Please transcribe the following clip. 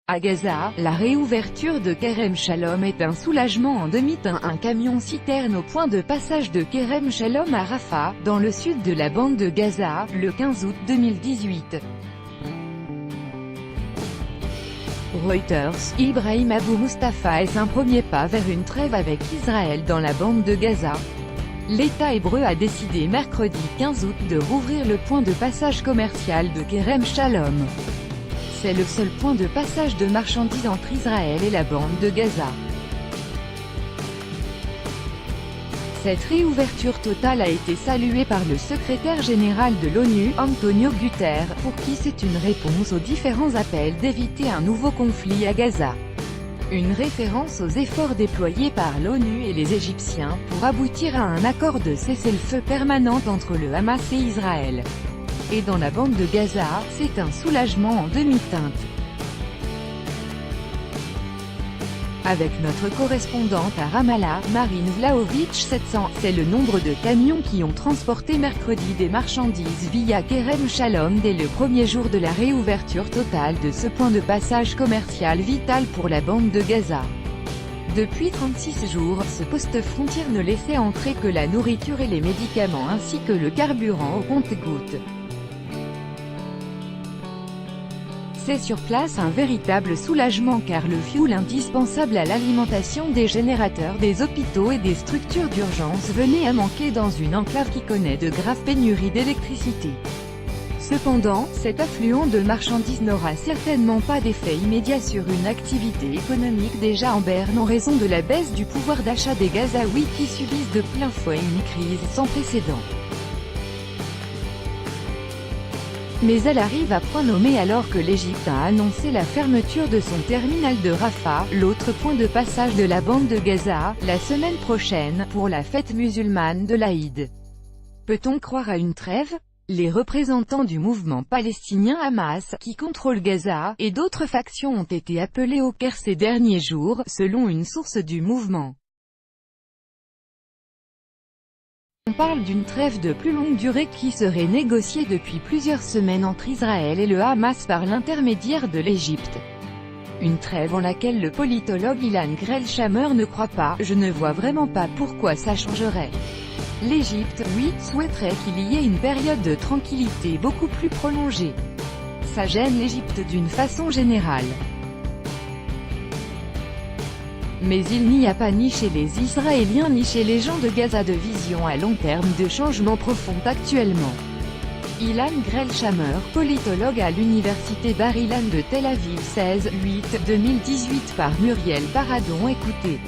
À Gaza, la réouverture de Kerem Shalom est un soulagement en demi-teinte. Un camion-citerne au point de passage de Kerem Shalom à Rafah, dans le sud de la bande de Gaza, le 15 août 2018. Reuters, Ibrahim Abou Mustafa est un premier pas vers une trêve avec Israël dans la bande de Gaza. L'État hébreu a décidé mercredi 15 août de rouvrir le point de passage commercial de Kerem Shalom. C'est le seul point de passage de marchandises entre Israël et la bande de Gaza. Cette réouverture totale a été saluée par le secrétaire général de l'ONU, Antonio Guterres, pour qui c'est une réponse aux différents appels d'éviter un nouveau conflit à Gaza. Une référence aux efforts déployés par l'ONU et les Égyptiens, pour aboutir à un accord de cessez-le-feu permanent entre le Hamas et Israël. Et dans la bande de Gaza, c'est un soulagement en demi-teinte. Avec notre correspondante à Ramallah, Marine Vlahovic 700, c'est le nombre de camions qui ont transporté mercredi des marchandises via Kerem Shalom dès le premier jour de la réouverture totale de ce point de passage commercial vital pour la bande de Gaza. Depuis 36 jours, ce poste frontière ne laissait entrer que la nourriture et les médicaments ainsi que le carburant au compte-gouttes. C'est sur place un véritable soulagement car le fioul indispensable à l'alimentation des générateurs des hôpitaux et des structures d'urgence venait à manquer dans une enclave qui connaît de graves pénuries d'électricité. Cependant, cet affluent de marchandises n'aura certainement pas d'effet immédiat sur une activité économique déjà en berne en raison de la baisse du pouvoir d'achat des Gazaouis qui subissent de plein fouet une crise sans précédent. Mais elle arrive à point nommé alors que l'Égypte a annoncé la fermeture de son terminal de Rafah, l'autre point de passage de la bande de Gaza, la semaine prochaine, pour la fête musulmane de l'Aïd. Peut-on croire à une trêve? Les représentants du mouvement palestinien Hamas, qui contrôle Gaza, et d'autres factions ont été appelés au Caire ces derniers jours, selon une source du mouvement. On parle d'une trêve de plus longue durée qui serait négociée depuis plusieurs semaines entre Israël et le Hamas par l'intermédiaire de l'Égypte. Une trêve en laquelle le politologue Ilan Grell-Shammer ne croit pas, je ne vois vraiment pas pourquoi ça changerait. L'Égypte, oui, souhaiterait qu'il y ait une période de tranquillité beaucoup plus prolongée. Ça gêne l'Égypte d'une façon générale. Mais il n'y a pas ni chez les Israéliens ni chez les gens de Gaza de vision à long terme de changement profond actuellement. Ilan Grell-Shammer, politologue à l'université Bar-Ilan de Tel Aviv 16 8 2018 par Muriel Paradon. Écoutez.